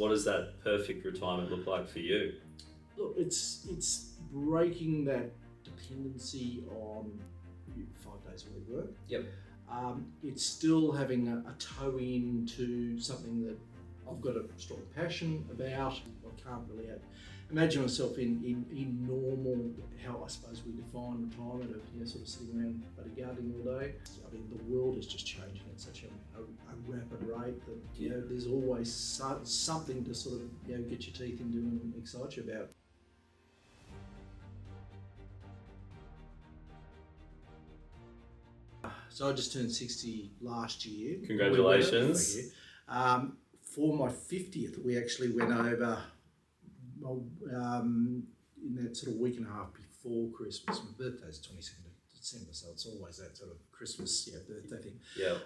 does that perfect retirement look like for you? Look, it's breaking that dependency on 5 days a week work. Yep. It's still having a toe into something that I've got a strong passion about. I can't really imagine myself in normal, how I suppose we define retirement of sort of sitting around buddy gardening all day. I mean, the world is just changing at such a rapid rate that there's always something to sort of get your teeth into and excite you about. So I just turned 60 last year. Congratulations. For my 50th, we actually went over in that sort of week and a half before Christmas. My birthday's 22nd of December, so it's always that sort of Christmas birthday thing. Yeah.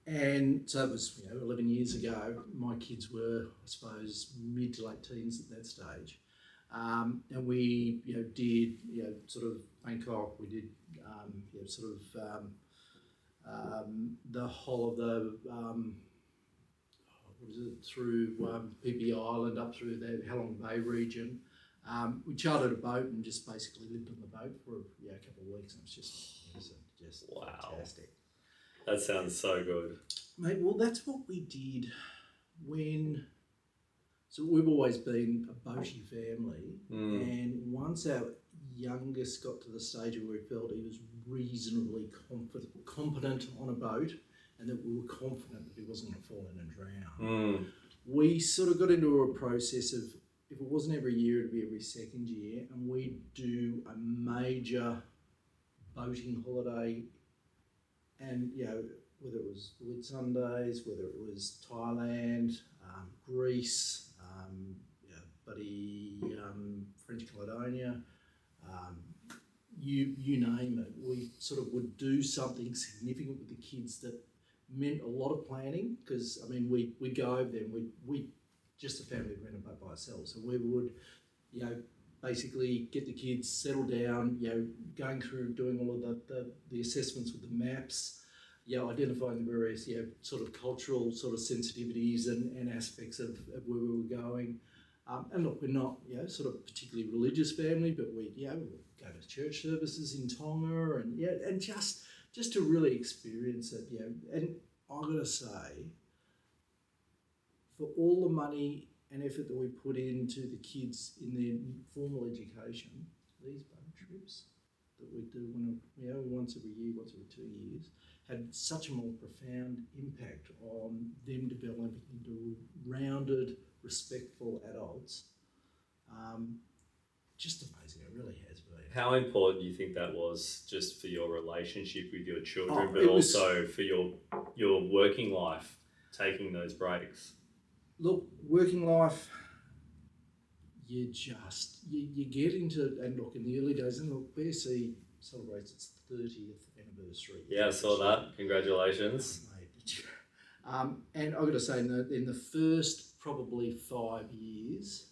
And so it was 11 years ago. My kids were, I suppose, mid to late teens at that stage. And we did sort of Bangkok. We did the whole of the through PP Island up through the Halong Bay region. We chartered a boat and just basically lived on the boat for a couple of weeks. And it was just wow, fantastic. That sounds so good, mate. Well, that's what we did so we've always been a boaty family, and once our youngest got to the stage where we felt he was reasonably competent on a boat, and that we were confident that he wasn't going to fall in and drown, we sort of got into a process of, if it wasn't every year, it'd be every second year, and we'd do a major boating holiday, and whether it was Whitsundays, whether it was Thailand, Greece, French Caledonia, you name it. We sort of would do something significant with the kids that meant a lot of planning, because we'd go over there and we just a family would rent a boat by ourselves, so we would basically get the kids settled down, going through doing all of the assessments with the maps, identifying the various sort of cultural sort of sensitivities and aspects of where we were going. And look, we're not sort of particularly religious family, but we go to church services in Tonga and just to really experience it. And I've got to say, for all the money and effort that we put into the kids in their formal education, these boat trips that we do once every year, once every 2 years, had such a more profound impact on them developing into rounded, respectful adults. Just amazing, it really has been. How important do you think that was, just for your relationship with your children, but also for your working life, taking those breaks? Look, working life, you get into, and look, in the early days, and look, BSC celebrates its 30th anniversary. Yeah, I saw that. Congratulations. And I've got to say, in the first probably 5 years,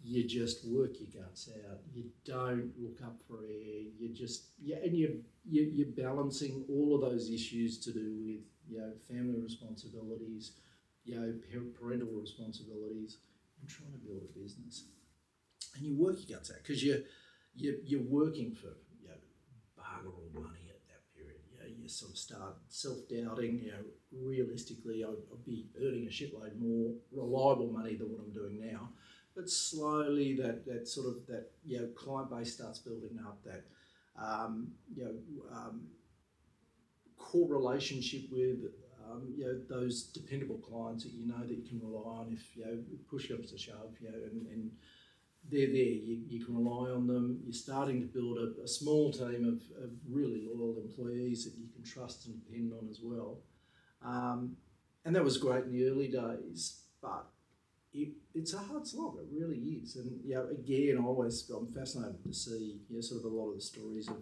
you just work your guts out. You don't look up for air. You just and you're balancing all of those issues to do with family responsibilities, parental responsibilities, and trying to build a business. And you work your guts out because you're working for bugger all money at that period. You sort of start self-doubting. Realistically, I'll be earning a shitload more reliable money than what I'm doing now. But slowly, that sort of client base starts building up. That core relationship with those dependable clients that that you can rely on if push comes to shove. And they're there. You can rely on them. You're starting to build a small team of really loyal employees that you can trust and depend on as well. And that was great in the early days, but it's a hard slog. It really is. And again, I'm fascinated to see sort of a lot of the stories of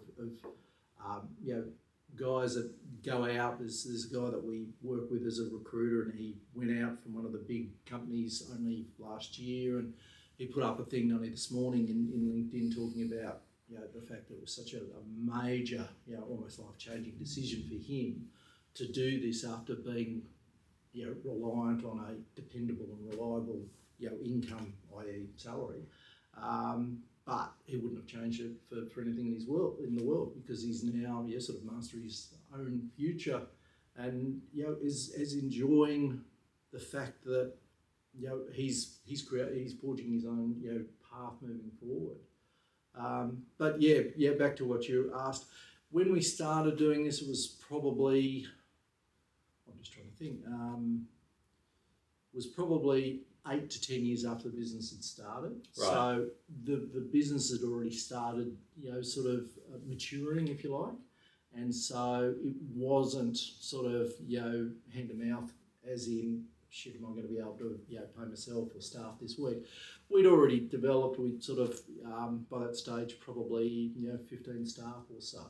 guys that go out. There's a guy that we work with as a recruiter, and he went out from one of the big companies only last year, and he put up a thing only this morning in LinkedIn talking about the fact that it was such a major, almost life-changing decision for him to do this after being reliant on a dependable and reliable, income, i.e. salary. But he wouldn't have changed it for anything in the world, because he's now sort of master his own future, and is enjoying the fact that he's forging his own path moving forward. But back to what you asked. When we started doing this, it was probably, I'm just trying to think, was probably 8 to 10 years after the business had started. Right. So the business had already started, sort of maturing, if you like. And so it wasn't sort of, hand to mouth, as in, shit, am I going to be able to, pay myself or staff this week? We'd already developed, we'd sort of, by that stage, probably, 15 staff or so.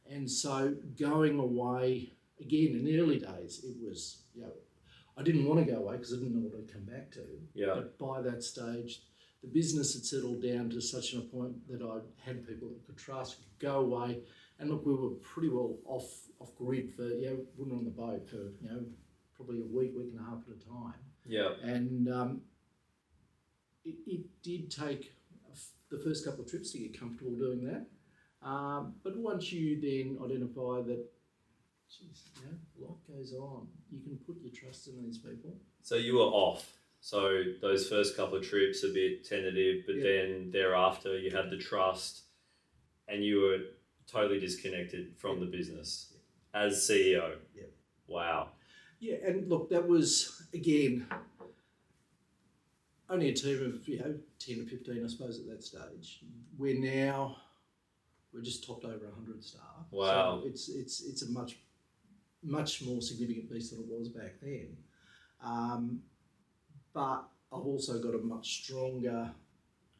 And so going away, again, in the early days, it was, I didn't want to go away because I didn't know what I'd come back to. Yeah. But by that stage, the business had settled down to such an point that I had people that could trust, could go away. And look, we were pretty well off grid for, we were on the boat for, probably a week and a half at a time. Yeah. And it did take the first couple of trips to get comfortable doing that. But once you then identify that, life goes on, you can put your trust in these people. So you were off. So those first couple of trips a bit tentative, but then thereafter you had the trust and you were totally disconnected from the business as CEO. Yeah. Wow. Yeah, and look, that was, again, only a team of, 10 to 15, I suppose, at that stage. We're just topped over 100 staff. Wow. So it's a much more significant piece than it was back then. But I've also got a much stronger,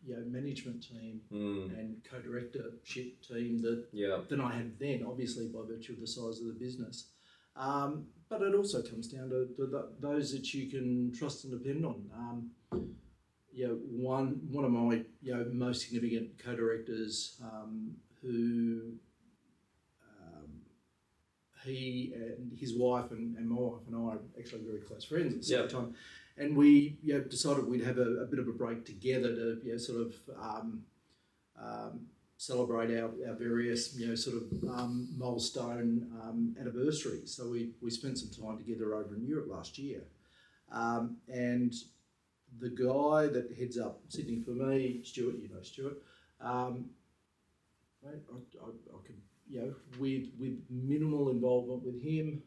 management team and co-directorship team than I had then, obviously by virtue of the size of the business. But it also comes down to those that you can trust and depend on. One of my most significant co-directors, who he and his wife and my wife and I are actually very close friends at the same time, and we decided we'd have a bit of a break together to sort of celebrate our various milestone anniversaries. So we spent some time together over in Europe last year, and the guy that heads up Sydney for me, Stuart, Stuart, I could, with minimal involvement with him,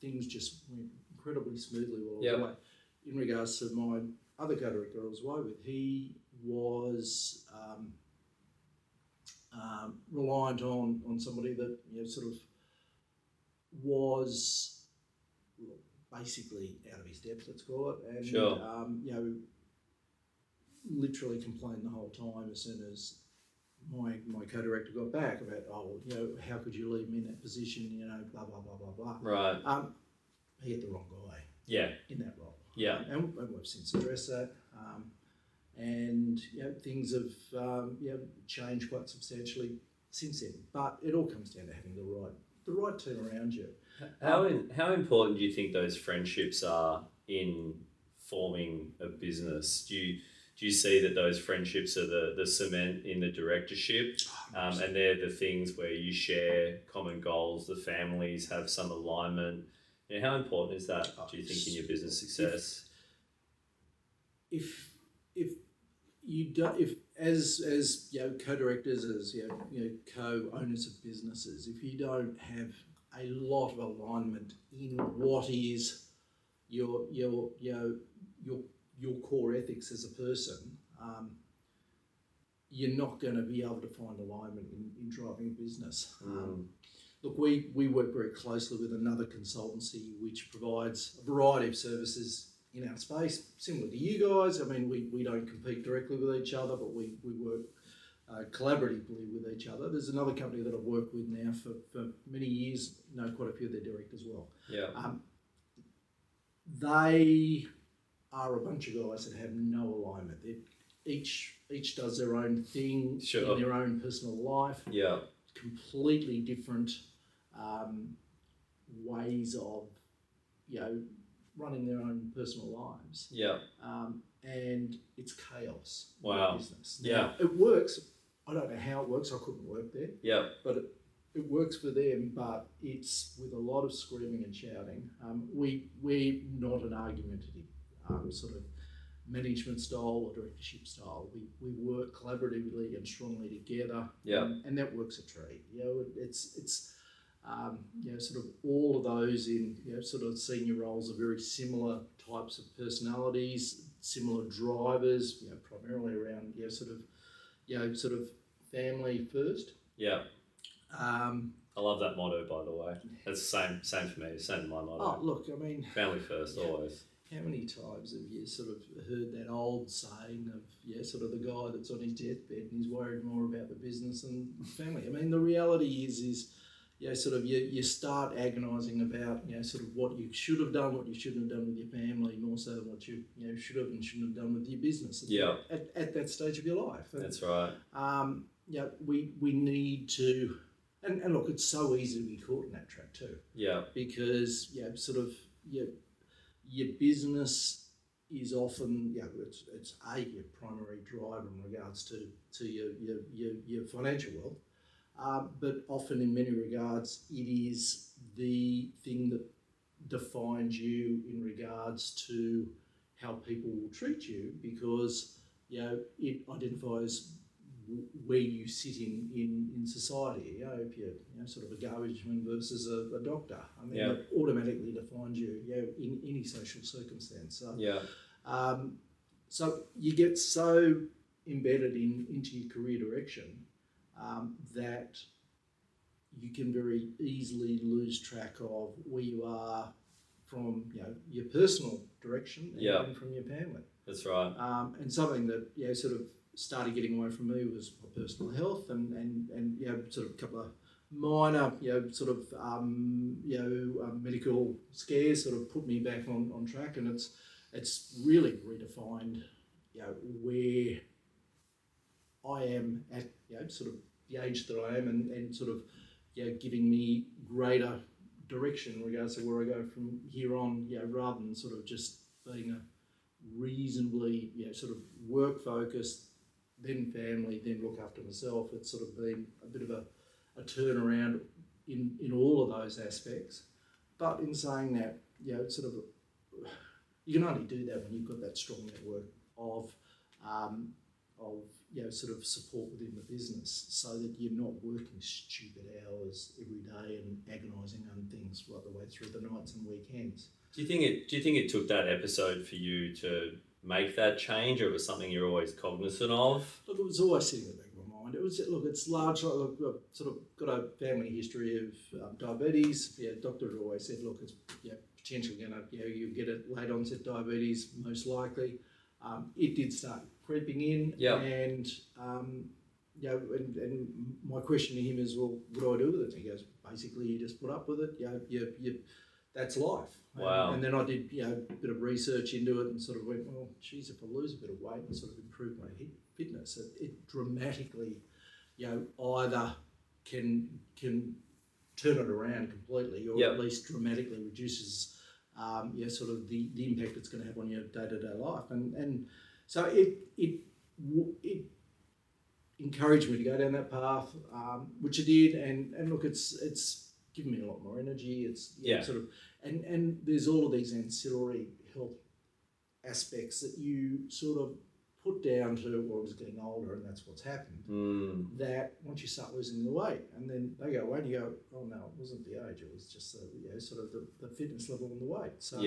things just went incredibly smoothly all the way. In regards to my other co-director I was away with, he was reliant on somebody that sort of was basically out of his depth, let's call it, and literally complained the whole time as soon as my co-director got back about, how could you leave me in that position, blah blah blah blah blah. Right. He had the wrong guy. Yeah. In that role. Yeah. And we've since addressed that. And things have changed quite substantially since then. But it all comes down to having the right team around you. How important do you think those friendships are in forming a business? Do you see that those friendships are the cement in the directorship, and they're the things where you share common goals, the families have some alignment? How important is that, do you think, in your business success? If as co-directors, as co-owners of businesses, if you don't have a lot of alignment in what is your core ethics as a person, you're not going to be able to find alignment in driving a business. Look, we work very closely with another consultancy which provides a variety of services in our space, similar to you guys. I mean, we don't compete directly with each other, but we work collaboratively with each other. There's another company that I've worked with now for many years, know quite a few of their directors well. Yeah. They are a bunch of guys that have no alignment. Each does their own thing in their own personal life. Yeah. Completely different ways of running their own personal lives. Yeah. And it's chaos. Wow. In business. Yeah. Now, it works. I don't know how it works. I couldn't work there. Yeah. But it works for them, but it's with a lot of screaming and shouting. We're not an argumentative sort of management style or directorship style. We work collaboratively and strongly together. Yeah. And that works a treat. It's sort of all of those in sort of senior roles are very similar types of personalities, similar drivers. Primarily around sort of family first. Yeah. I love that motto, by the way. That's the same for me. Same my motto. Oh, look, I mean, family first, always. How many times have you sort of heard that old saying of sort of the guy that's on his deathbed and he's worried more about the business than family? I mean, the reality is sort of you start agonising about sort of what you should have done, what you shouldn't have done with your family, more so than what you should have and shouldn't have done with your business. At that stage of your life. And, that's right. We need to, and look, it's so easy to be caught in that trap too. Yeah. Because sort of your business is often it's your primary driver in regards to your financial wealth. But often in many regards, it is the thing that defines you in regards to how people will treat you, because it identifies where you sit in society. If you're sort of a garbageman versus a doctor, I mean, it automatically defines you in any social circumstance. So, so you get so embedded into your career direction that you can very easily lose track of where you are from your personal direction and from your family. That's right. And something that sort of started getting away from me was my personal health and sort of a couple of minor sort of medical scares sort of put me back on track, and it's really redefined where I am at sort of the age that I am, and sort of giving me greater direction in regards to where I go from here on, rather than sort of just being a reasonably sort of work focused, then family, then look after myself. It's sort of been a bit of a turnaround in all of those aspects. But in saying that, sort of you can only do that when you've got that strong network of sort of support within the business, so that you're not working stupid hours every day and agonising on things right the way through the nights and weekends. Do you think it took that episode for you to make that change, or it was something you're always cognizant of? Look, it was always sitting in the back of my mind. It's largely, I've sort of got a family history of diabetes. Doctor had always said, look, it's potentially going to, you get it late onset diabetes, most likely. It did start creeping in, and my question to him is, well, what do I do with it? And he goes, basically, you just put up with it. That's life. Wow. And then I did a bit of research into it and sort of went, well, geez, if I lose a bit of weight and sort of improve my fitness, it dramatically, either can turn it around completely, or at least dramatically reduces sort of the impact it's going to have on your day-to-day life. And so it encouraged me to go down that path, which I did. And look, it's given me a lot more energy. It's sort of, and there's all of these ancillary health aspects that you sort of put down to, well, I was getting older and that's what's happened, that once you start losing the weight and then they go away and you go, oh no, it wasn't the age, it was just sort of the fitness level and the weight. So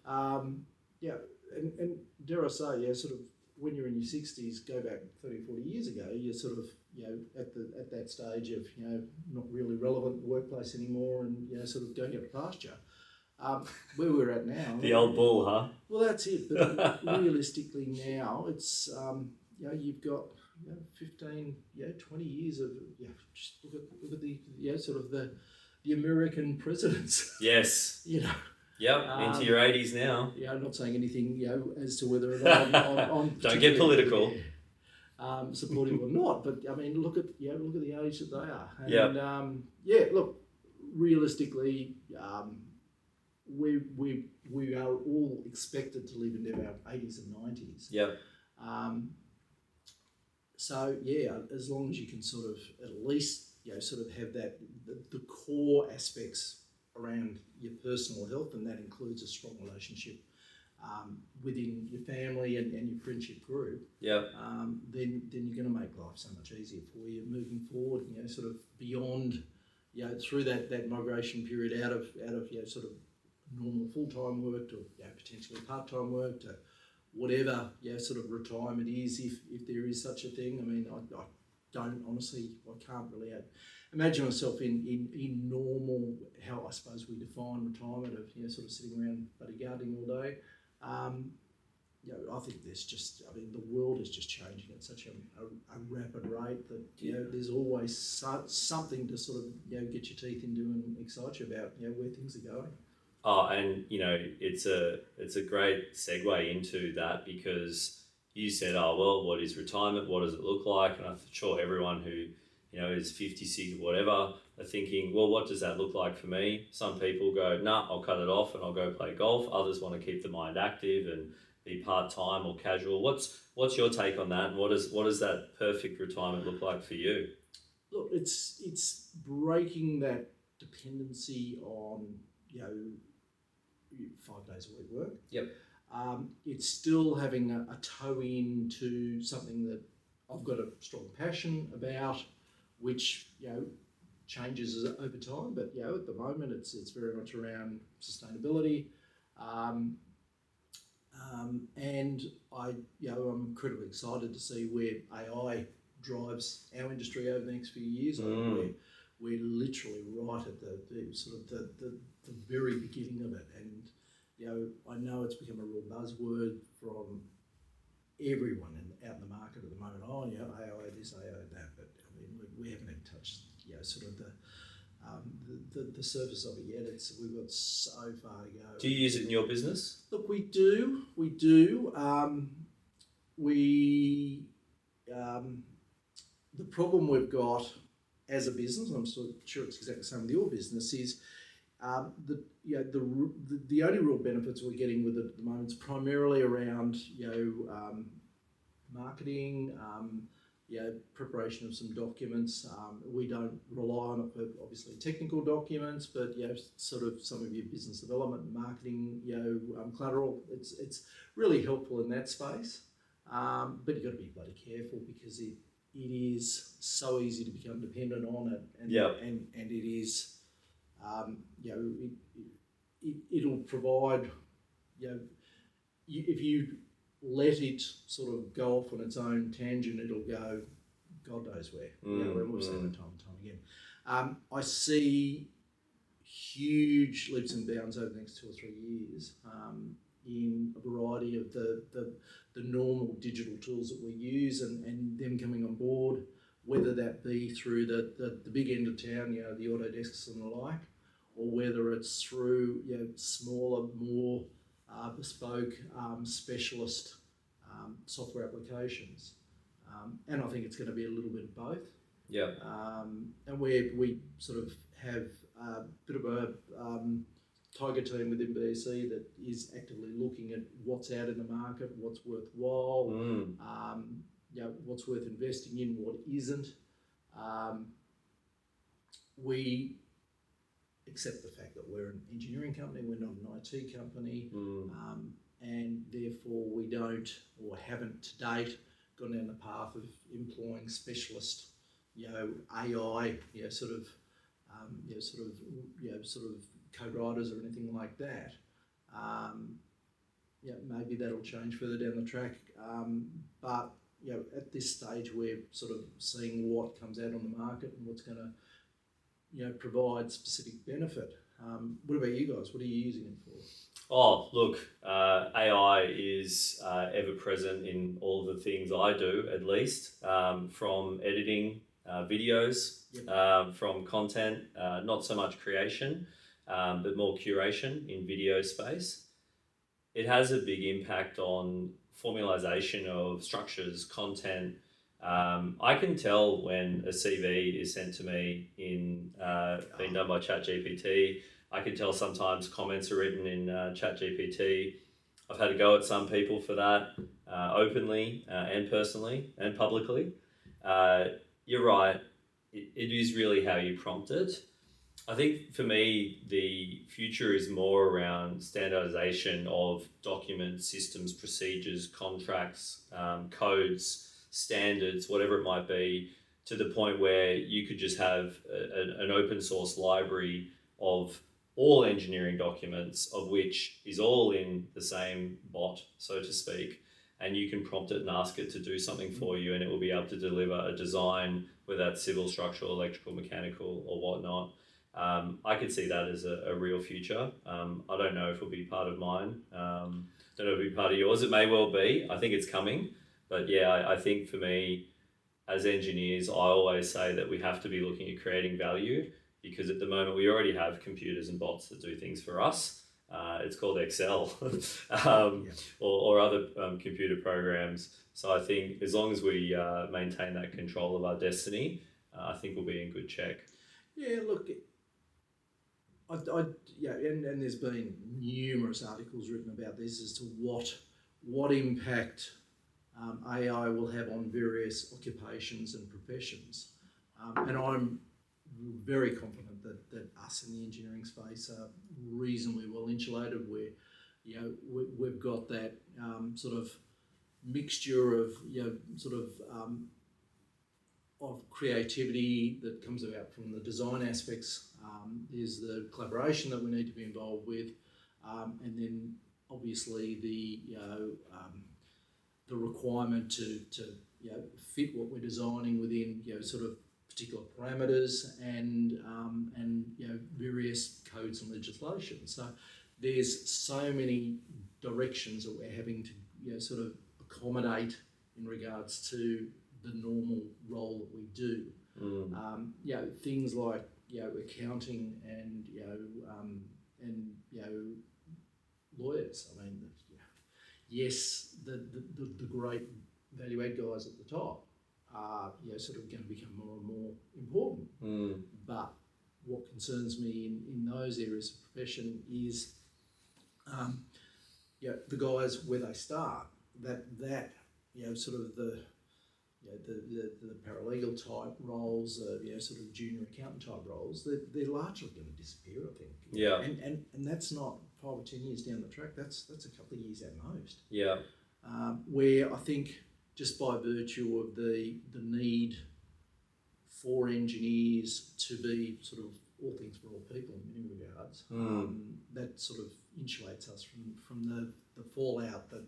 and dare I say, sort of when you're in your 60s, go back 30, 40 years ago, you're sort of at that stage of not really relevant in the workplace anymore, and sort of going out to pasture. Where we're at now, the old bull, huh? Well, that's it. But realistically now, it's you've got 15, 20 years of just look at the sort of the American presidents. Yes. Yep, into your 80s now. I'm not saying anything as to whether or not I'm don't get political. Supportive or not, but I mean, look at the age that they are. And look, realistically, we are all expected to live into our 80s and 90s. Yep. So yeah, as long as you can sort of at least sort of have that the core aspects around your personal health, and that includes a strong relationship within your family and your friendship group. Yep. Then you're going to make life so much easier for you moving forward. Sort of beyond through that migration period out of sort of normal full-time work to potentially part-time work to whatever sort of retirement is, if there is such a thing. I mean, I don't honestly, I can't really imagine myself in normal, how I suppose we define retirement of sort of sitting around buddy gardening all day. I think the world is just changing at such a rapid rate that there's always something to sort of get your teeth into and excite you about where things are going. Oh, and it's a great segue into that, because you said, oh well, what is retirement? What does it look like? And I'm sure everyone who is 56 or whatever are thinking, well, what does that look like for me? Some people go, nah, I'll cut it off and I'll go play golf. Others want to keep the mind active and be part-time or casual. What's your take on that? And what does that perfect retirement look like for you? Look, it's breaking that dependency on 5 days a week work. Yep. It's still having a toe into something that I've got a strong passion about, which changes over time. But at the moment, it's very much around sustainability, and I'm incredibly excited to see where AI drives our industry over the next few years. We're literally right at the very beginning of it, and I know it's become a real buzzword from everyone out in the market at the moment. Oh, AI this, AI that, but I mean, we haven't even touched sort of the surface of it yet. We've got so far to go. Do you use it in your business? Look, we do. The problem we've got as a business, I'm sure it's exactly the same with your business, is the only real benefits we're getting with it at the moment is primarily around marketing, preparation of some documents. We don't rely on it for obviously technical documents, but sort of some of your business development, marketing, collateral. It's really helpful in that space. But you've got to be bloody careful, because it is so easy to become dependent on it, and it is. It'll provide, if you let it sort of go off on its own tangent, it'll go God knows where. And we've seen it time and time again. I see huge leaps and bounds over the next 2 or 3 years in a variety of the normal digital tools that we use, and them coming on board, whether that be through the big end of town, the Autodesks and the like, or whether it's through smaller, more bespoke, specialist software applications. And I think it's going to be a little bit of both. Yeah. And we sort of have a bit of a tiger team within BSC that is actively looking at what's out in the market, what's worthwhile, what's worth investing in, what isn't. We accept the fact that we're an engineering company, we're not an IT company, and therefore we don't, or haven't to date, gone down the path of employing specialist, AI, sort of co-writers or anything like that. Maybe that'll change further down the track, but at this stage we're sort of seeing what comes out on the market and what's going to provide specific benefit. What about you guys? What are you using it for? Oh, look, AI is ever present in all the things I do, at least, from editing videos, from content, not so much creation, but more curation in video space. It has a big impact on formalization of structures, content. I can tell when a CV is sent to me in being done by ChatGPT I can tell sometimes comments are written in ChatGPT. I've had to go at some people for that, openly and personally and publicly. You're right. It is really how you prompt it. I think for me, the future is more around standardization of documents, systems, procedures, contracts, codes, standards, whatever it might be, to the point where you could just have an open source library of all engineering documents, of which is all in the same bot, so to speak. And you can prompt it and ask it to do something for you, and it will be able to deliver a design, whether that's civil, structural, electrical, mechanical, or whatnot. I could see that as a real future. I don't know if it'll be part of mine. Don't know if it'll be part of yours. It may well be. I think it's coming. But yeah, I think for me, as engineers, I always say that we have to be looking at creating value, because at the moment we already have computers and bots that do things for us. It's called Excel or other computer programs. So I think as long as we maintain that control of our destiny, I think we'll be in good check. Yeah, look, and there's been numerous articles written about this as to what impact AI will have on various occupations and professions. And I'm very confident that us in the engineering space are reasonably well insulated, where we've got that sort of mixture of of creativity that comes about from the design aspects. There's the collaboration that we need to be involved with, and then obviously the requirement to fit what we're designing within sort of particular parameters and various codes and legislation. So there's so many directions that we're having to sort of accommodate in regards to the normal role that we do. Things like accounting and lawyers. I mean, yes, the great value add guys at the top are sort of going to become more and more important. But what concerns me in those areas of profession is the guys where they start, that sort of the paralegal type roles, sort of junior accountant type roles, they're largely going to disappear, I think. Yeah. And that's not 5 or 10 years down the track. That's a couple of years at most. Yeah. Where I think just by virtue of the need for engineers to be sort of all things for all people in many regards, that sort of insulates us from the fallout that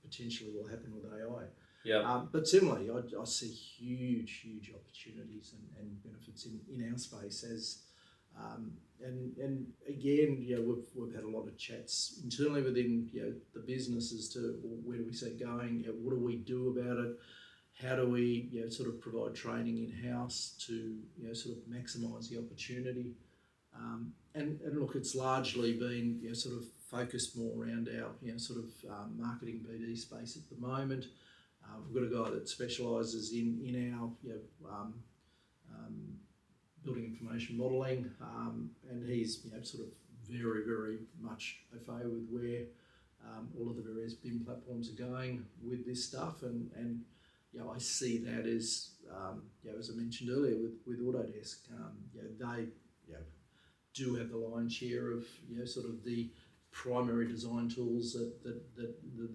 potentially will happen with AI. Yeah. But similarly, I see huge opportunities and benefits in our space as, and again, we've had a lot of chats internally within the business as to where do we see it going, what do we do about it, how do we sort of provide training in house to sort of maximise the opportunity, and look, it's largely been sort of focused more around our sort of marketing BD space at the moment. We've got a guy that specialises in our building information modelling, and he's sort of very much au fait with where all of the various BIM platforms are going with this stuff, and I see that as as I mentioned earlier with Autodesk, they do have the lion's share of sort of the primary design tools that the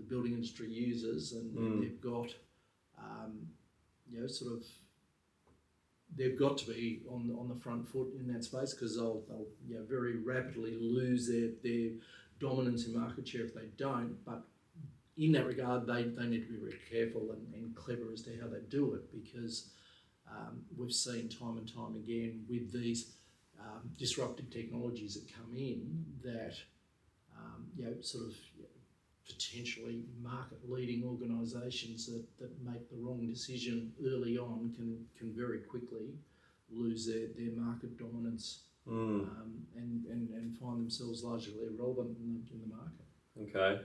building industry uses, and they've got sort of they've got to be on the front foot in that space, because they'll very rapidly lose their dominance in market share if they don't. But in that regard, they need to be very careful and clever as to how they do it, because we've seen time and time again with these disruptive technologies that come in that sort of potentially market-leading organisations that make the wrong decision early on can very quickly lose their market dominance and find themselves largely irrelevant in the market. Okay.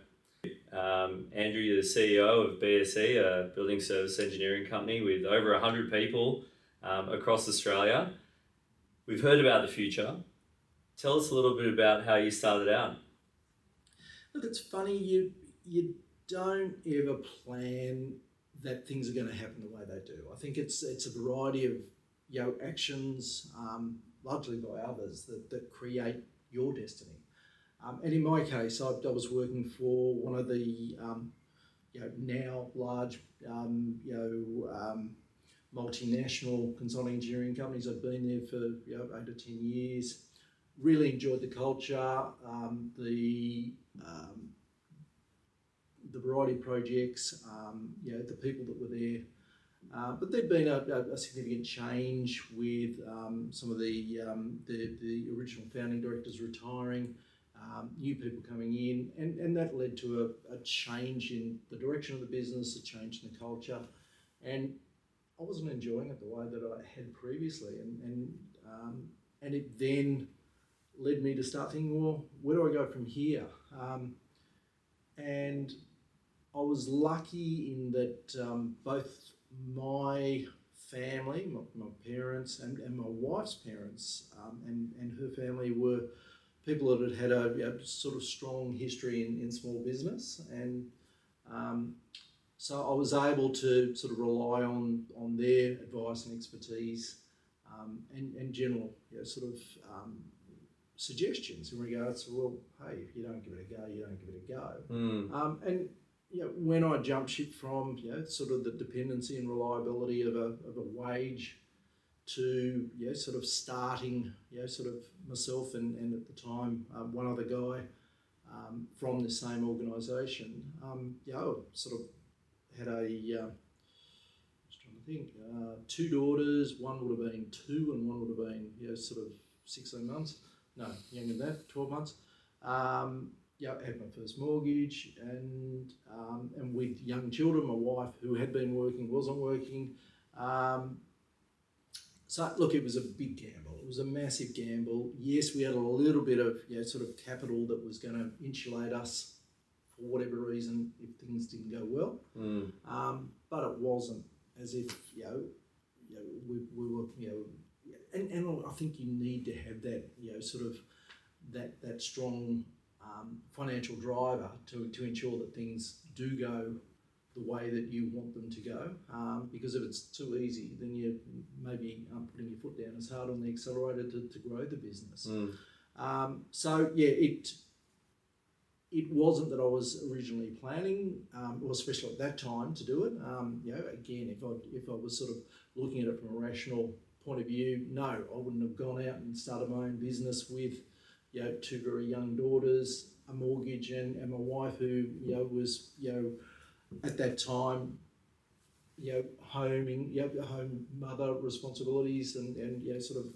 Andrew, you're the CEO of BSE, a building service engineering company with over 100 people across Australia. We've heard about the future. Tell us a little bit about how you started out. Look, it's funny, you don't ever plan that things are going to happen the way they do. I think it's a variety of actions, largely by others, that create your destiny. And in my case, I was working for one of the now large multinational consulting engineering companies. I've been there for 8 to 10 years. Really enjoyed the culture, the variety of projects, the people that were there. But there'd been a significant change with some of the original founding directors retiring, new people coming in, and that led to a change in the direction of the business, a change in the culture, and I wasn't enjoying it the way that I had previously, and it then led me to start thinking, well, where do I go from here? And I was lucky in that both my family, my parents, and my wife's parents, and her family were people that had a sort of strong history in small business, and so I was able to sort of rely on their advice and expertise, and general sort of suggestions in regards to, well, hey, if you don't give it a go, you don't give it a go. And when I jumped ship from sort of the dependency and reliability of a wage to sort of starting sort of myself and at the time one other guy from the same organisation, I sort of had I was trying to think, 2 daughters. One would have been 2 and one would have been sort of 16 months. No, younger than that, 12 months. I had my first mortgage, and with young children, my wife, who had been working, wasn't working. So look, it was a big gamble. It was a massive gamble. Yes, we had a little bit of sort of capital that was going to insulate us for whatever reason if things didn't go well. But it wasn't as if we were and I think you need to have that sort of that strong financial driver to ensure that things do go the way that you want them to go, because if it's too easy, then you maybe aren't putting your foot down as hard on the accelerator to grow the business. So it wasn't that I was originally planning, or especially at that time, to do it. Again, if I was sort of looking at it from a rational point of view, no, I wouldn't have gone out and started my own business with 2 very young daughters, a mortgage, and my wife, who was at that time home mother responsibilities and sort of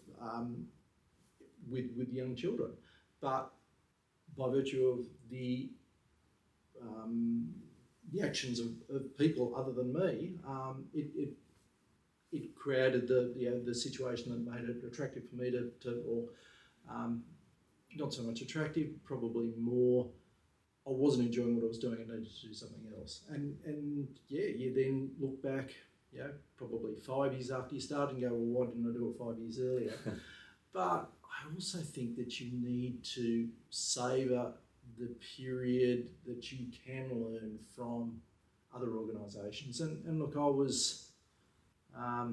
with young children. But by virtue of the actions of people other than me, it created the situation that made it attractive for me or not so much attractive, probably more, I wasn't enjoying what I was doing. I needed to do something else. And you then look back, probably 5 years after you start and go, well, why didn't I do it 5 years earlier? But I also think that you need to savour the period that you can learn from other organisations. And look, I was, I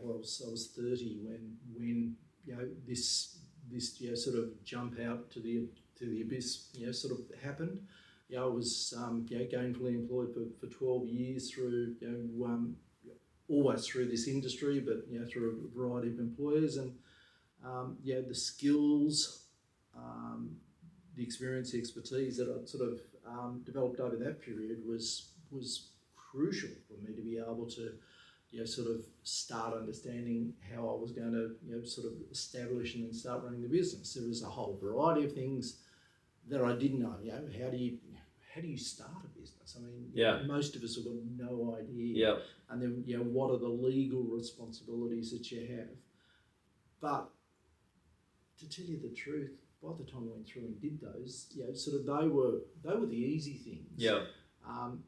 was 30 when this sort of jump out to the abyss sort of happened. I was gainfully employed for 12 years through always through this industry, but through a variety of employers, and the skills, the experience, the expertise that I sort of developed over that period was crucial for me to be able to sort of start understanding how I was going to sort of establish and then start running the business. There was a whole variety of things that I didn't know. How do you start a business? I mean, most of us have got no idea. And then what are the legal responsibilities that you have? But to tell you the truth, by the time I went through and did those, sort of they were the easy things.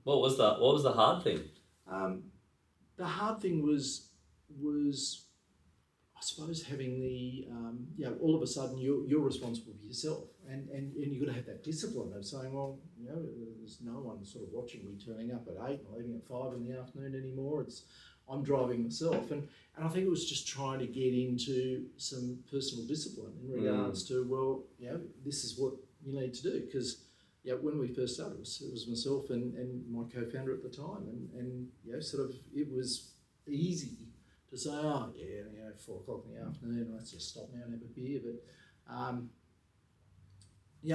What was the hard thing? The hard thing was I suppose having the, all of a sudden you're responsible for yourself, and you've got to have that discipline of saying, well, there's no one sort of watching me turning up at 8 and leaving at 5 in the afternoon anymore. I'm driving myself, and I think it was just trying to get into some personal discipline in regards to, this is what you need to do, because when we first started, it was myself and my co-founder at the time, and it was easy to say, 4 o'clock in the afternoon, let's just stop now and have a beer. But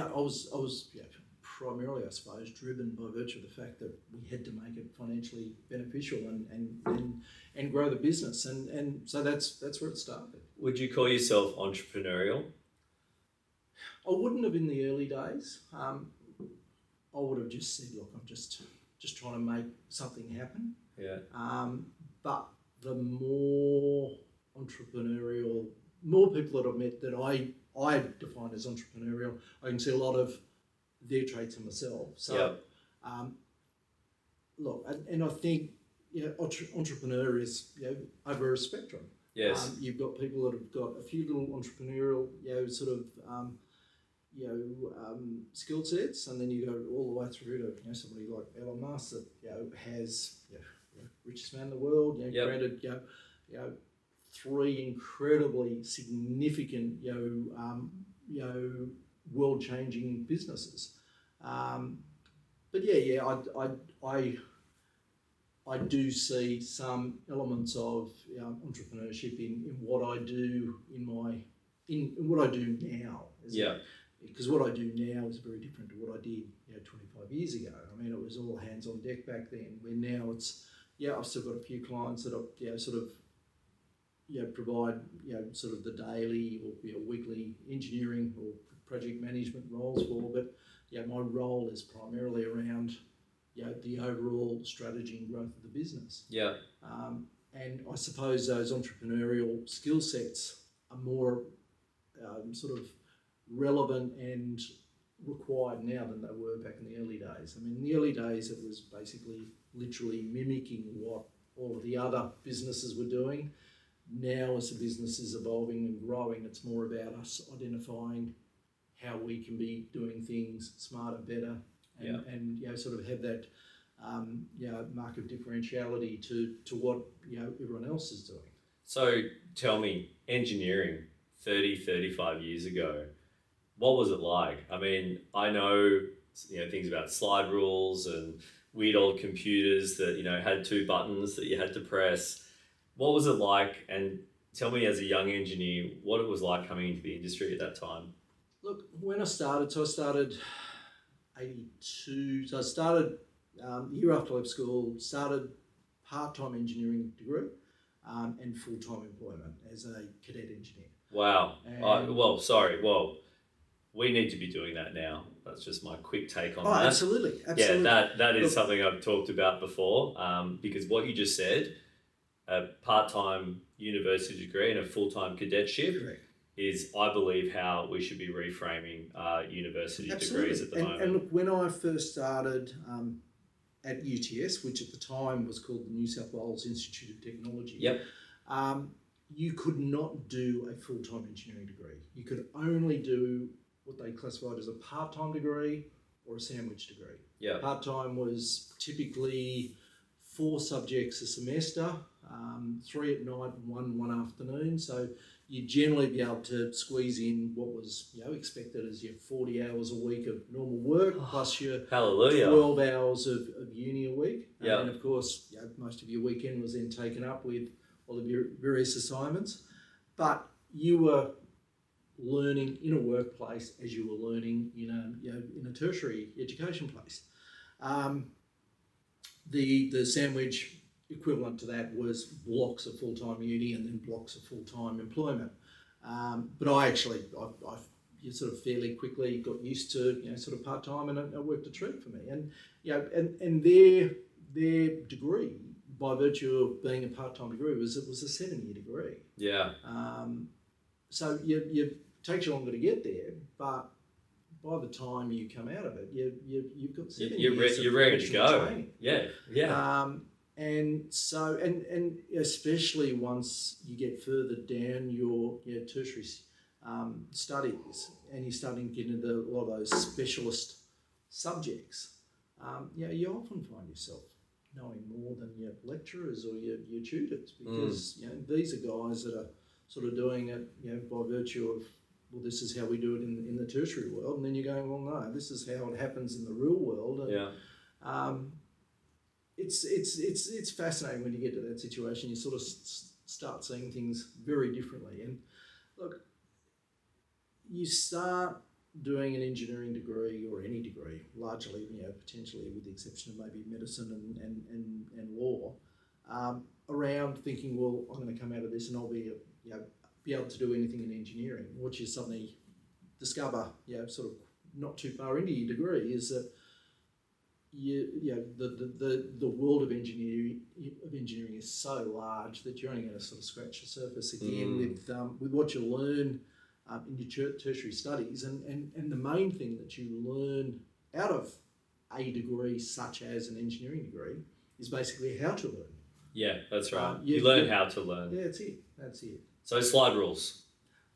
I was primarily, I suppose, driven by virtue of the fact that we had to make it financially beneficial and grow the business, and so that's where it started. Would you call yourself entrepreneurial? I wouldn't have in the early days. I would have just said, look, I'm just trying to make something happen. Yeah. But the more entrepreneurial, more people that I've met that I define as entrepreneurial, I can see a lot of their traits in myself. So, look, and I think entrepreneur is over a spectrum. Yes. You've got people that have got a few little entrepreneurial skill sets, and then you go all the way through to somebody like Elon Musk that has richest man in the world. Granted, 3 incredibly significant world-changing businesses. But I do see some elements of entrepreneurship in what I do in what I do now. Because what I do now is very different to what I did 25 years ago. I mean, it was all hands on deck back then. Where now it's I've still got a few clients that I provide sort of the daily or weekly engineering or project management roles for. But my role is primarily around the overall strategy and growth of the business. Yeah. And I suppose those entrepreneurial skill sets are more sort of relevant and required now than they were back in the early days. I mean, in the early days, it was basically literally mimicking what all of the other businesses were doing. Now, as the business is evolving and growing, it's more about us identifying how we can be doing things smarter, better, and sort of have that mark of differentiality to what everyone else is doing. So tell me, engineering 35 years ago, what was it like? I mean, I know things about slide rules and weird old computers that had 2 buttons that you had to press. What was it like? And tell me, as a young engineer, what it was like coming into the industry at that time. Look, when I started 82. So I started the year after I left school. Started part-time engineering degree and full-time employment as a cadet engineer. Wow. We need to be doing that now. That's just my quick take on that. Oh, absolutely. Yeah, that is something I've talked about before, because what you just said, a part-time university degree and a full-time cadetship, correct, is, I believe, how we should be reframing university degrees at the moment. And look, when I first started at UTS, which at the time was called the New South Wales Institute of Technology, you could not do a full-time engineering degree. You could only do what they classified as a part-time degree or a sandwich degree. Yeah. Part-time was typically 4 subjects a semester, 3 at night and one afternoon. So you'd generally be able to squeeze in what was expected as your 40 hours a week of normal work, plus your 12 hours of uni a week. Yeah. And of course, most of your weekend was then taken up with all of your various assignments. But you were learning in a workplace as you were learning in a tertiary education place. The sandwich equivalent to that was blocks of full-time uni and then blocks of full-time employment. But I sort of fairly quickly got used to sort of part-time, and it worked a treat for me. And and their degree, by virtue of being a part-time degree, it was a 7-year degree. Yeah. So it takes you longer to get there, but by the time you come out of it, you've got 7 years. You're ready to go. Training. Yeah. And so, and especially once you get further down your tertiary studies, and you're starting to get into a lot of those specialist subjects, you often find yourself knowing more than your lecturers or your tutors, because these are guys that are sort of doing it by virtue of, well, this is how we do it in the tertiary world, and then you're going, well, no, this is how it happens in the real world. And, it's fascinating when you get to that situation. You sort of start seeing things very differently. And look, you start doing an engineering degree or any degree, largely, potentially with the exception of maybe medicine and law, around thinking, well, I'm going to come out of this and I'll be able to do anything in engineering. What you suddenly discover, sort of not too far into your degree, is that the world of engineering is so large that you're only going to sort of scratch the surface again with what you learn in your tertiary studies, and the main thing that you learn out of a degree such as an engineering degree is basically how to learn. Yeah, that's right. You learn how to learn. Yeah, that's it. So slide rules.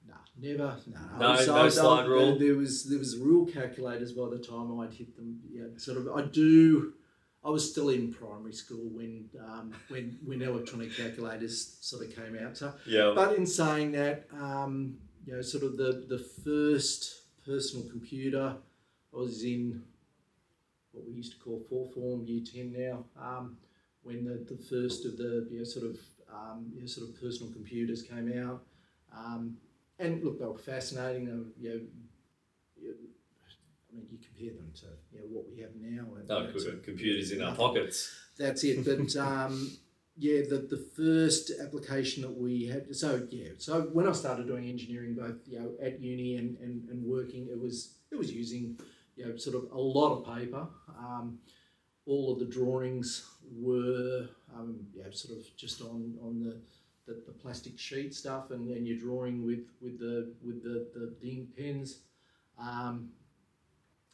No, never. No slide rule. There was rule calculators by the time I'd hit them. I was still in primary school when electronic calculators sort of came out. So, but in saying that, sort of the first personal computer, I was in what we used to call fourth form, year 10 now. When the first of the sort of personal computers came out. And look, they were fascinating. I mean, you compare them to what we have now. Computers in our pockets. That's it. But the first application that we had. So when I started doing engineering, both at uni and working, it was using sort of a lot of paper. All of the drawings were sort of just on the plastic sheet stuff, and you're drawing with the ink pens.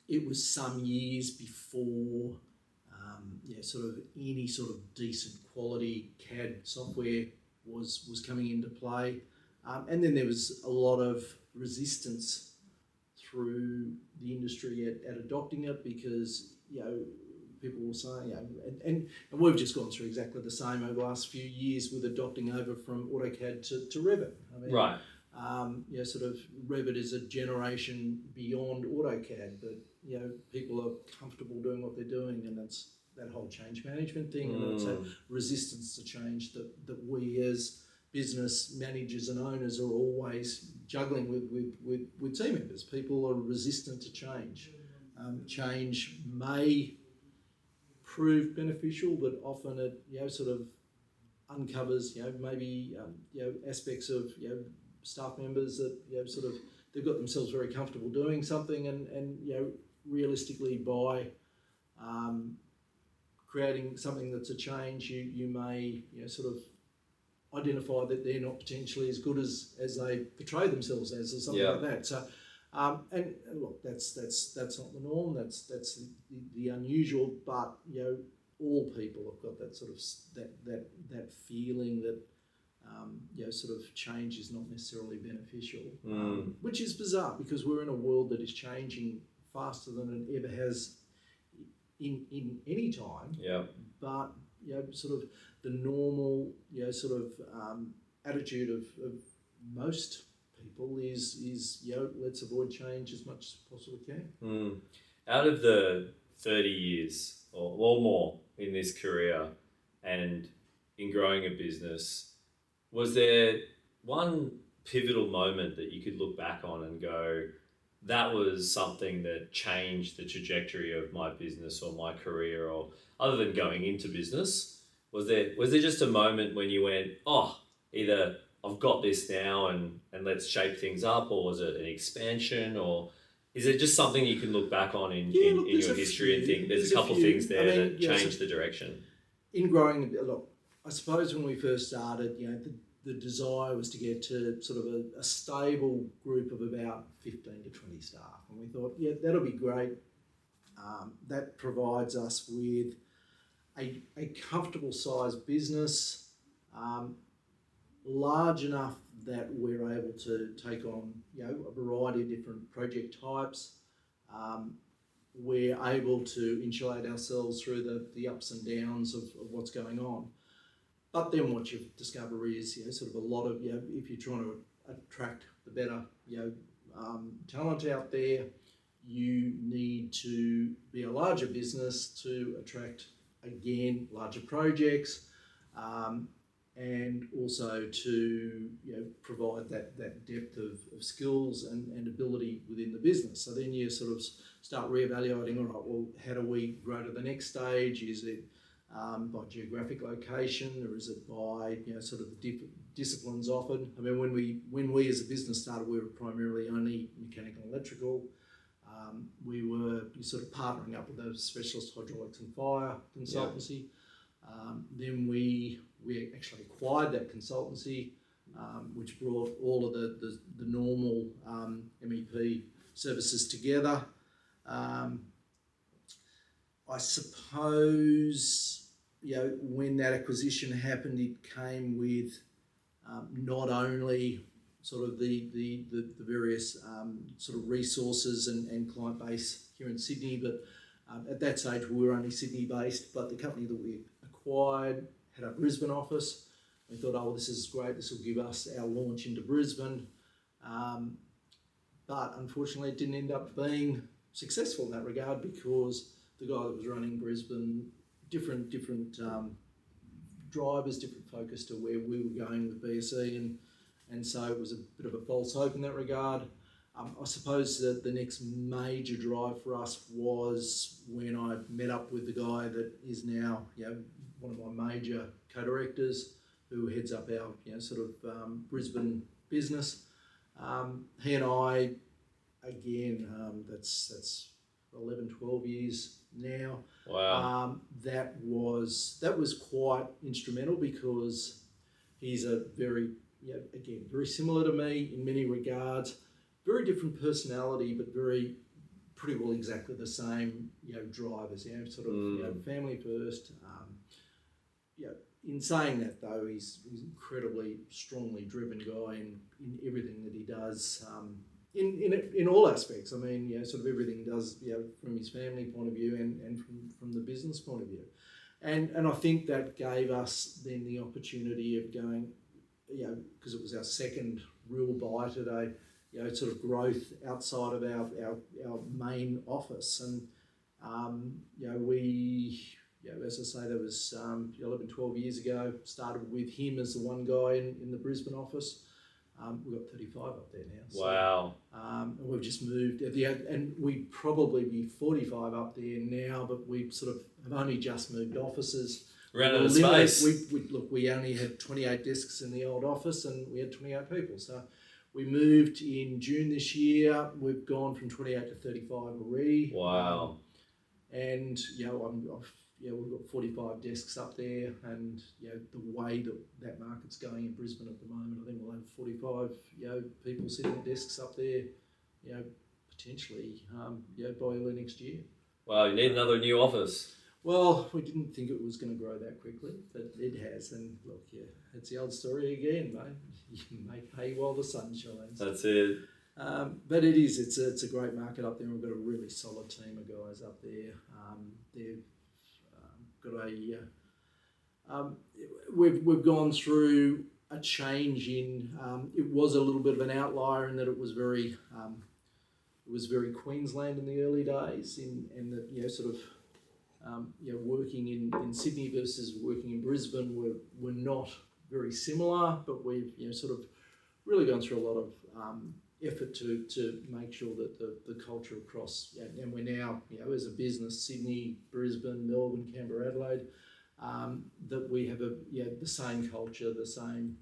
It was some years before sort of any sort of decent quality CAD software was coming into play, and then there was a lot of resistance through the industry at adopting it, because people were saying, and we've just gone through exactly the same over the last few years with adopting over from AutoCAD to Revit. I mean, right. Sort of Revit is a generation beyond AutoCAD, but people are comfortable doing what they're doing, and that's that whole change management thing, and it's that resistance to change that we as business managers and owners are always juggling with team members. People are resistant to change. Change may prove beneficial, but often it sort of uncovers maybe aspects of staff members that sort of they've got themselves very comfortable doing something, and realistically by creating something that's a change, you may sort of identify that they're not potentially as good as they portray themselves as, or something like that. So and look, that's not the norm. That's the unusual. But all people have got that sort of that feeling that sort of change is not necessarily beneficial, which is bizarre, because we're in a world that is changing faster than it ever has in any time. Yeah. But sort of the normal sort of attitude of most people is let's avoid change as much as possibly can. Out of the 30 years or more in this career and in growing a business, was there one pivotal moment that you could look back on and go, that was something that changed the trajectory of my business or my career, or other than going into business? Was there just a moment when you went, either I've got this now and let's shape things up, or was it an expansion, or is it just something you can look back on in your history and think there's a couple of things there that changed the direction? In growing, look, I suppose when we first started, the desire was to get to sort of a stable group of about 15 to 20 staff. And we thought, that'll be great. That provides us with a comfortable sized business, large enough that we're able to take on, a variety of different project types. We're able to insulate ourselves through the ups and downs of what's going on. But then what you discover is, sort of a lot of, if you're trying to attract the better, talent out there, you need to be a larger business to attract, again, larger projects, and also to provide that depth of skills and ability within the business. So then you sort of start reevaluating, all right, well, how do we grow to the next stage? Is it by geographic location, or is it by sort of the different disciplines offered? I mean, when we as a business started, we were primarily only mechanical and electrical. We were sort of partnering up with a specialist hydraulics and fire consultancy. Then we actually acquired that consultancy, which brought all of the normal MEP services together. I suppose, when that acquisition happened, it came with not only sort of the various sort of resources and client base here in Sydney, but at that stage we were only Sydney based, but the company that we acquired had a Brisbane office. We thought, oh, well, this is great, this will give us our launch into Brisbane. But unfortunately it didn't end up being successful in that regard, because the guy that was running Brisbane, different drivers, different focus to where we were going with BSE, and so it was a bit of a false hope in that regard. I suppose that the next major drive for us was when I met up with the guy that is now, one of my major co-directors, who heads up our, sort of Brisbane business. He and I, again, that's 11, 12 years now. Wow. That was quite instrumental, because he's a very, again, very similar to me in many regards, very different personality, but pretty well exactly the same, drivers, sort of, family first. In saying that though, he's incredibly strongly driven guy in everything that he does, in all aspects. I mean, sort of everything he does, from his family point of view and from the business point of view. And I think that gave us then the opportunity of going, because it was our second real bite at a, sort of growth outside of our main office. And, we, as I say, that was 11, 12 years ago, started with him as the one guy in the Brisbane office. We've got 35 up there now. So, wow. And we've just moved, and we'd probably be 45 up there now, but we sort of have only just moved offices. Ran out of space. We only had 28 desks in the old office, and we had 28 people. So we moved in June this year. We've gone from 28 to 35 already. Wow. And we've got 45 desks up there, and the way that market's going in Brisbane at the moment, I think we'll have 45 people sitting at desks up there, potentially by early next year. Wow, you need another new office. Well, we didn't think it was going to grow that quickly, but it has. And look, it's the old story again, mate. You make hay while the sun shines. That's it. But it is. It's a great market up there. We've got a really solid team of guys up there. They've got we've gone through a change in. It was a little bit of an outlier in that it was very Queensland in the early days, and that sort of. Working in Sydney versus working in Brisbane were not very similar, but we've sort of really gone through a lot of effort to make sure that the culture across, and we're now as a business, Sydney, Brisbane, Melbourne, Canberra, Adelaide, that we have the same culture, the same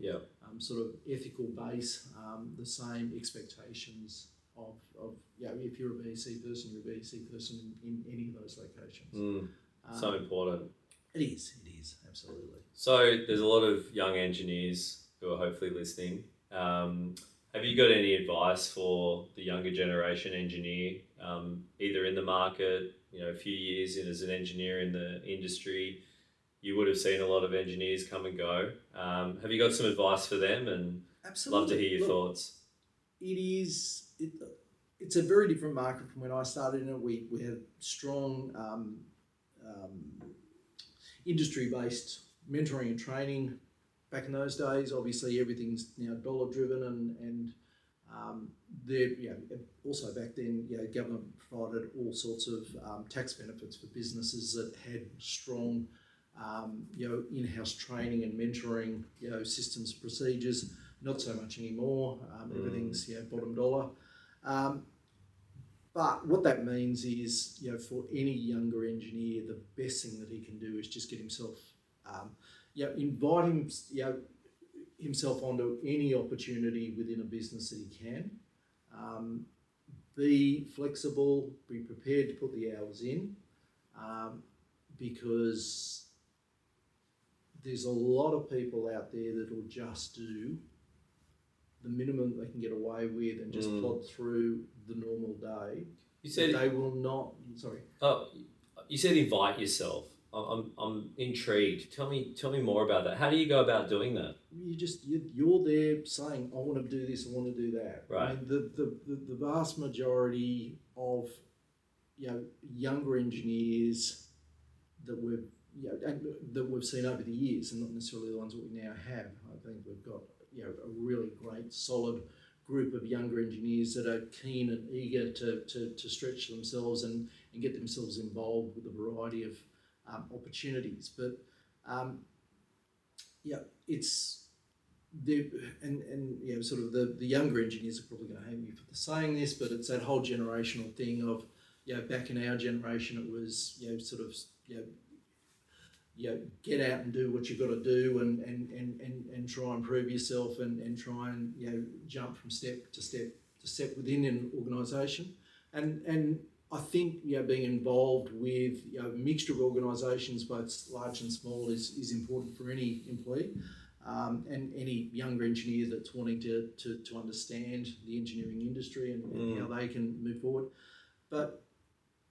sort of ethical base, the same expectations of if you're a BC person, you're a BC person in any of those locations. So important. It is, absolutely. So there's a lot of young engineers who are hopefully listening. Have you got any advice for the younger generation engineer, either in the market, a few years in as an engineer in the industry, you would have seen a lot of engineers come and go. Have you got some advice for them? And Absolutely. love to hear your thoughts. It's a very different market from when I started in it. We had strong industry-based mentoring and training back in those days. Obviously, everything's now dollar-driven, and also back then, government provided all sorts of tax benefits for businesses that had strong, in-house training and mentoring, systems, procedures. Not so much anymore. Everything's bottom dollar. But what that means is, for any younger engineer, the best thing that he can do is just get himself, invite himself onto any opportunity within a business that he can. Be flexible, be prepared to put the hours in, because there's a lot of people out there that will just do the minimum they can get away with and just plod through the normal day. You said they will not. Sorry. Oh, you said invite yourself. I'm intrigued. Tell me more about that. How do you go about doing that? You're there saying, I want to do this, I want to do that. Right. I mean, the vast majority of younger engineers that we've seen over the years, and not necessarily the ones that we now have. I think we've got a really great, solid group of younger engineers that are keen and eager to stretch themselves and get themselves involved with a variety of opportunities. But it's the sort of the younger engineers are probably going to hate me for saying this, but it's that whole generational thing of back in our generation it was get out and do what you've got to do and try and prove yourself and try and jump from step to step within an organisation. And I think being involved with a mixture of organisations, both large and small, is important for any employee and any younger engineer that's wanting to understand the engineering industry and how they can move forward. But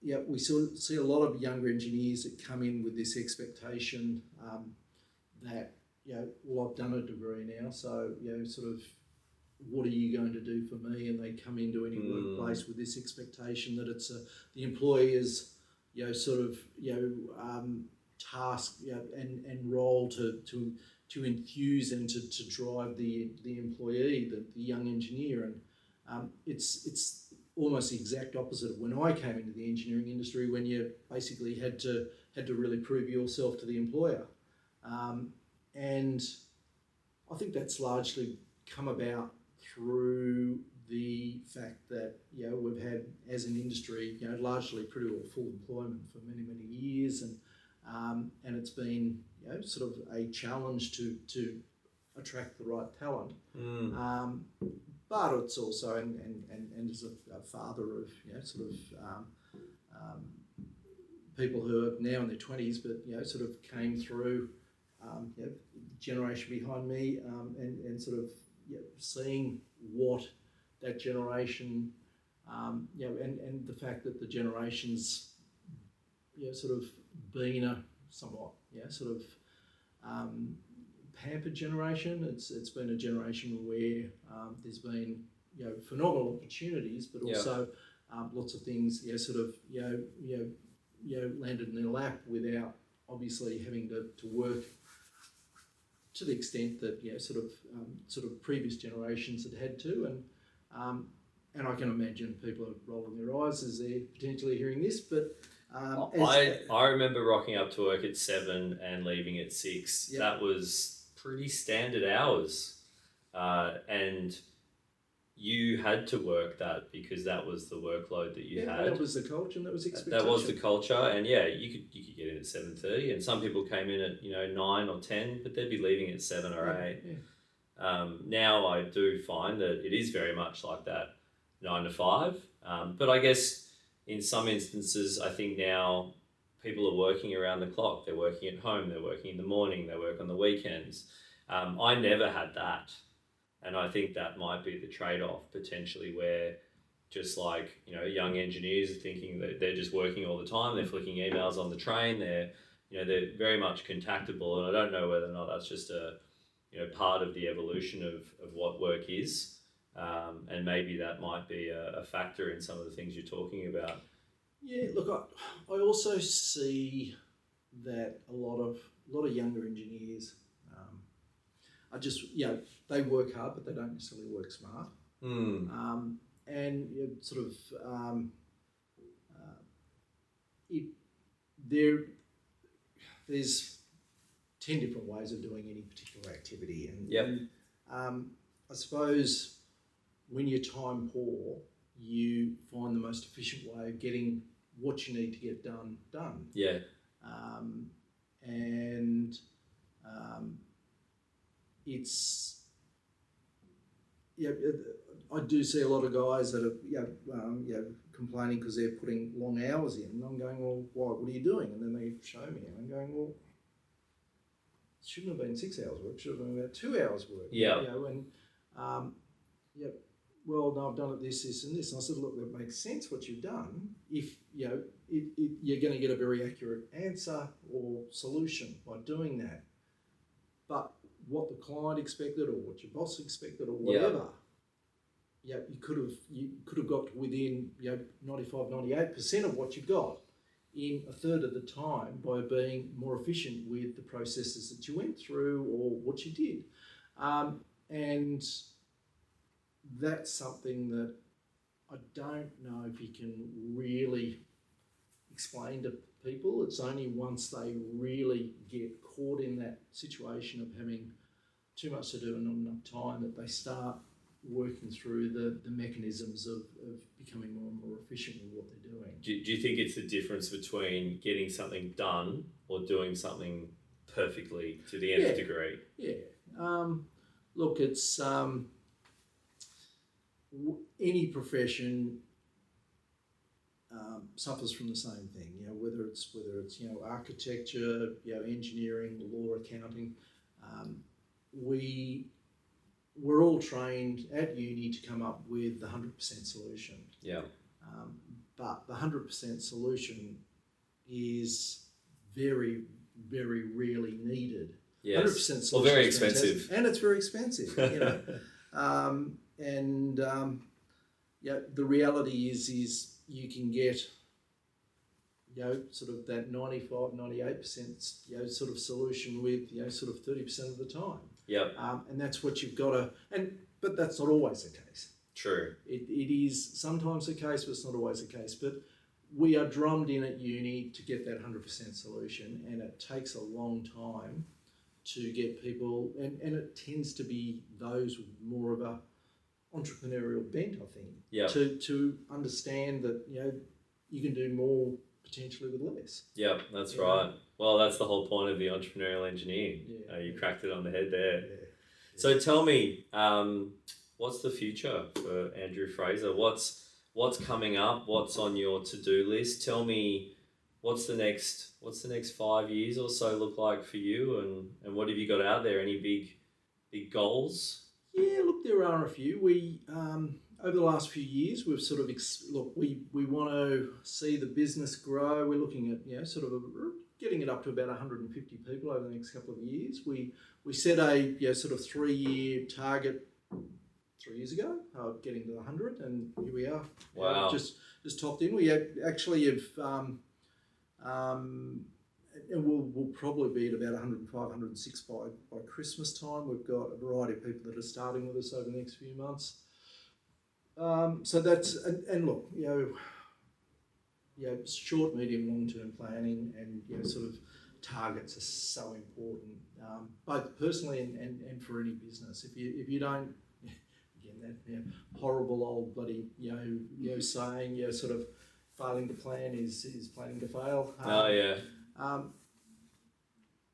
we see a lot of younger engineers that come in with this expectation that, well, I've done a degree now, so, sort of, what are you going to do for me? And they come into any workplace with this expectation that it's the employer's, task and role to enthuse and to drive the employee, the young engineer. And it's almost the exact opposite of when I came into the engineering industry, when you basically had to really prove yourself to the employer. And I think that's largely come about through the fact that we've had, as an industry, largely pretty well full employment for many years, and it's been sort of a challenge to attract the right talent. But it's also, and as a father of people who are now in their 20s, but sort of came through generation behind me, and sort of seeing what that generation, and the fact that the generations, sort of been a somewhat, sort of pampered generation. It's been a generation where there's been phenomenal opportunities, but also lots of things sort of landed in their lap without obviously having to work to the extent that sort of previous generations had to, and I can imagine people are rolling their eyes as they're potentially hearing this, but I remember rocking up to work at 7 and leaving at 6. Yep. That was pretty standard hours, and you had to work that because that was the workload that you had. That was the culture, and that was the expectation. That was the culture, and you could get in at 7:30, and some people came in at 9 or 10, but they'd be leaving at 7 or 8. Yeah. Now I do find that it is very much like that, 9 to 5. But I guess in some instances, I think now people are working around the clock. They're working at home. They're working in the morning. They work on the weekends. I never had that. And I think that might be the trade-off potentially, where just like, young engineers are thinking that they're just working all the time. They're flicking emails on the train. They're they're very much contactable, and I don't know whether or not that's just a part of the evolution of what work is, and maybe that might be a factor in some of the things you're talking about. Yeah, look, I also see that a lot of younger engineers are just, they work hard, but they don't necessarily work smart. And there's 10 different ways of doing any particular activity, and I suppose when you're time poor, you find the most efficient way of getting what you need to get done. Yeah. It's I do see a lot of guys that are complaining because they're putting long hours in, and I'm going, well, why? What are you doing? And then they show me, and I'm going, well, it shouldn't have been 6 hours work. It should have been about 2 hours work. Yeah. Well, no, I've done it this, and this. And I said, look, that makes sense what you've done. If you're going to get a very accurate answer or solution by doing that. But what the client expected, or what your boss expected, or whatever, you could have got to within 95, 98% of what you got in a third of the time by being more efficient with the processes that you went through or what you did, and that's something that I don't know if you can really explain to people. It's only once they really get caught in that situation of having too much to do and not enough time that they start working through the mechanisms of becoming more and more efficient with what they're doing. Do you think it's the difference between getting something done or doing something perfectly to the nth degree? Yeah. Look, it's any profession suffers from the same thing. Whether it's architecture, engineering, law, accounting. We're all trained at uni to come up with the 100% solution. Yeah. But the 100% solution is very, very rarely needed. Yes. 100% solution. Well, very expensive. And it's very expensive, the reality is you can get, sort of that 95, 98%, sort of solution with, sort of 30% of the time. Yeah. And that's what you've got to, but that's not always the case. True. It is sometimes the case, but it's not always the case. But we are drummed in at uni to get that 100% solution, and it takes a long time to get people, and it tends to be those with more of a entrepreneurial bent, I think, to understand that, you can do more potentially with less. Yeah, that's right. Well, that's the whole point of the entrepreneurial engineer. You cracked it on the head there. Yeah. So tell me, what's the future for Andrew Fraser? What's coming up? What's on your to-do list? Tell me, what's the next 5 years or so look like for you, and what have you got out there? Any big goals? Yeah, look, there are a few. We over the last few years, we've sort of we want to see the business grow. We're looking at sort of getting it up to about 150 people over the next couple of years. We set a sort of 3-year target 3 years ago of getting to 100, and here we are. Wow! Just topped in. We actually have. And we'll probably be at about 105, 106 by Christmas time. We've got a variety of people that are starting with us over the next few months. So that's, and look, short, medium, long-term planning and sort of targets are so important, both personally and for any business. If you don't, again, that horrible old bloody saying, sort of failing to plan is planning to fail. Oh yeah.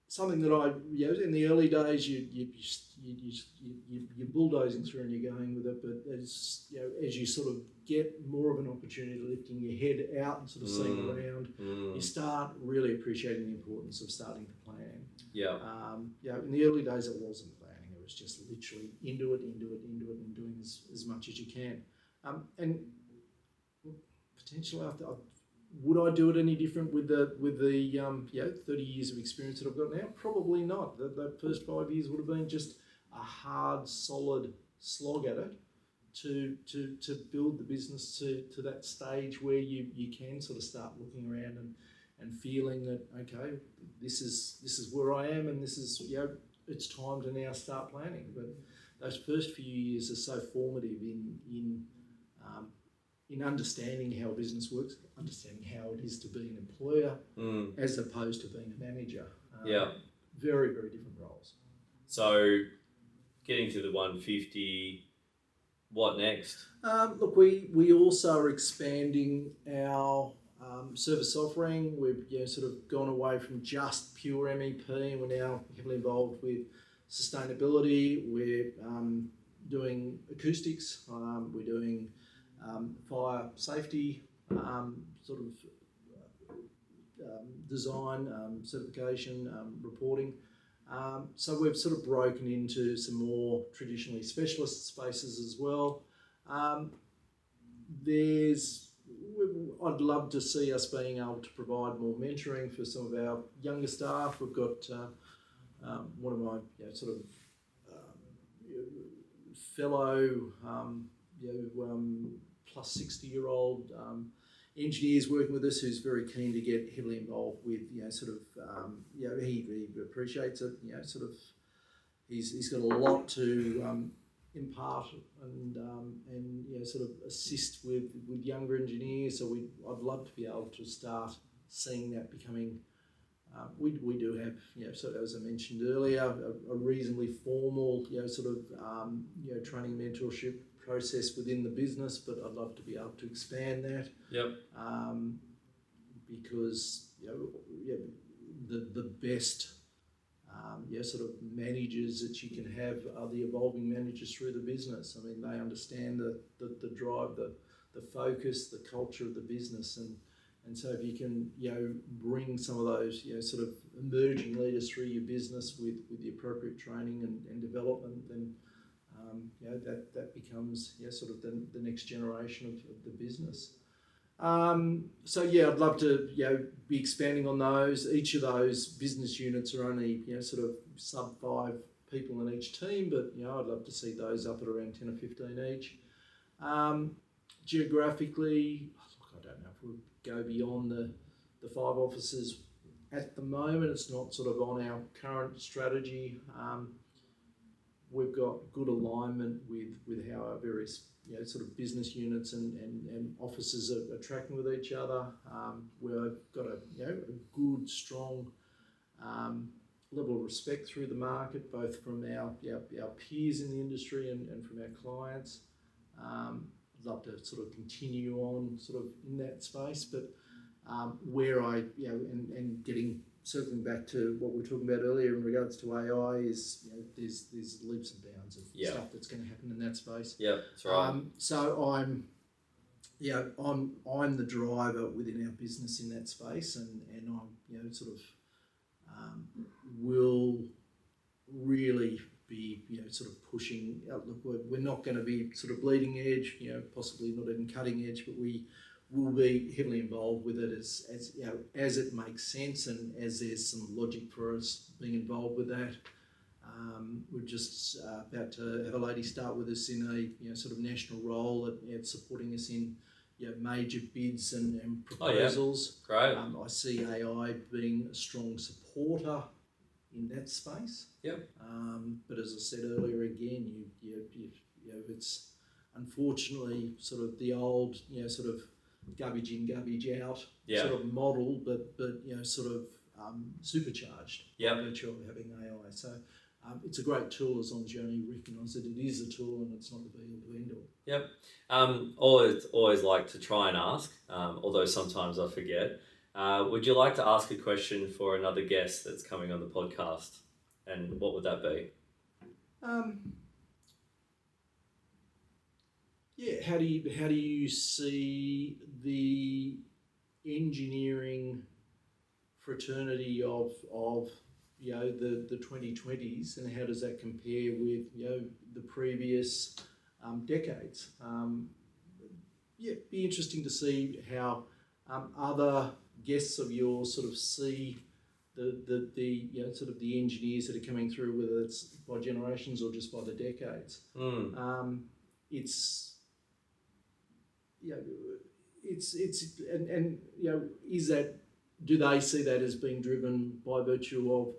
Something that in the early days you're bulldozing through and you're going with it, but as you sort of get more of an opportunity lifting your head out and sort of seeing around, you start really appreciating the importance of starting to plan. Yeah. In the early days it wasn't planning; it was just literally into it, and doing as much as you can, and potentially Would I do it any different with the 30 years of experience that I've got now? Probably not. That first 5 years would have been just a hard, solid slog at it to build the business to that stage where you can sort of start looking around and feeling that, okay, this is where I am, and this is, it's time to now start planning. But those first few years are so formative in understanding how a business works, understanding how it is to be an employer as opposed to being a manager. Very, very different roles. So getting to the 150, what next? Look, we also are expanding our service offering. We've sort of gone away from just pure MEP, and we're now heavily involved with sustainability. We're doing acoustics. We're doing fire safety design, certification, reporting. So we've sort of broken into some more traditionally specialist spaces as well. I'd love to see us being able to provide more mentoring for some of our younger staff. We've got one of my fellow plus 60-year-old engineers working with us, who's very keen to get heavily involved with he appreciates it. He's got a lot to impart and sort of assist with younger engineers. So I'd love to be able to start seeing that becoming. We do have sort of, as I mentioned earlier, a reasonably formal training mentorship process within the business, but I'd love to be able to expand that. Because the best sort of managers that you can have are the evolving managers through the business. I mean, they understand the drive, the focus, the culture of the business, and so if you can bring some of those sort of emerging leaders through your business with the appropriate training and development, then that becomes sort of the next generation of the business. I'd love to be expanding on those. Each of those business units are only sort of sub 5 people in each team, but I'd love to see those up at around 10 or 15 each. Geographically, I don't know if we'll go beyond the 5 offices at the moment. It's not sort of on our current strategy. We've got good alignment with how our various sort of business units and offices are tracking with each other. We've got a good, strong level of respect through the market, both from our peers in the industry and from our clients. I'd love to sort of continue on sort of in that space, but where I and getting circling back to what we were talking about earlier in regards to AI is there's leaps and bounds of stuff that's going to happen in that space. Yeah, that's right. So I'm the driver within our business in that space, and I'm sort of will really be sort of pushing. Look, we're not going to be sort of bleeding edge, possibly not even cutting edge, but we will be heavily involved with it as it makes sense and as there's some logic for us being involved with that. We're just about to have a lady start with us in a sort of national role at supporting us in major bids and proposals. Great. I see AI being a strong supporter in that space. But as I said earlier, again, it's unfortunately sort of the old sort of garbage in, garbage out sort of model, but sort of supercharged by virtue of having AI. So it's a great tool as long as you only recognise that it is a tool and it's not the be-all to end-all. Always like to try and ask, although sometimes I forget. Would you like to ask a question for another guest that's coming on the podcast? And what would that be? How do you see the engineering fraternity of the 2020s, and how does that compare with the previous decades? Be interesting to see how other guests of yours sort of see the sort of the engineers that are coming through, whether it's by generations or just by the decades. It's is that, do they see that as being driven by virtue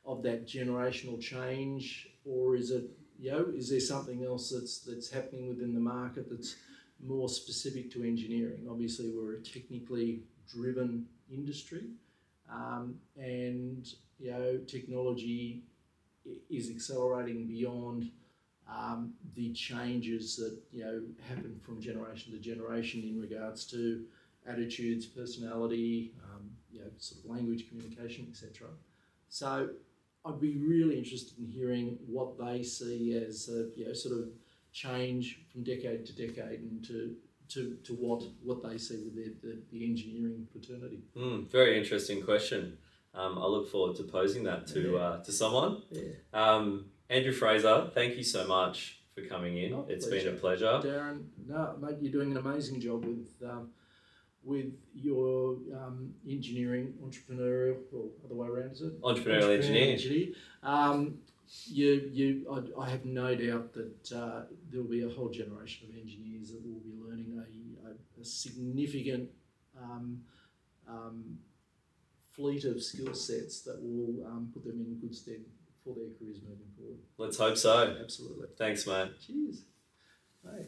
of that generational change, or is it, is there something else that's happening within the market that's more specific to engineering? Obviously, we're a technically driven industry, and technology is accelerating beyond the changes that happen from generation to generation in regards to attitudes, personality, sort of language, communication, etc. So I'd be really interested in hearing what they see as a sort of change from decade to decade, and to what they see with the engineering fraternity. Very interesting question. I look forward to posing that to someone. Yeah. Andrew Fraser, thank you so much for coming in. It's been a pleasure. Darren, no, mate, you're doing an amazing job with your engineering, entrepreneurial, or other way around, is it? Entrepreneurial engineer. I have no doubt that there will be a whole generation of engineers that will be learning a significant fleet of skill sets that will put them in good stead for their careers moving forward. Let's hope so. Absolutely. Thanks, mate. Cheers. Hey.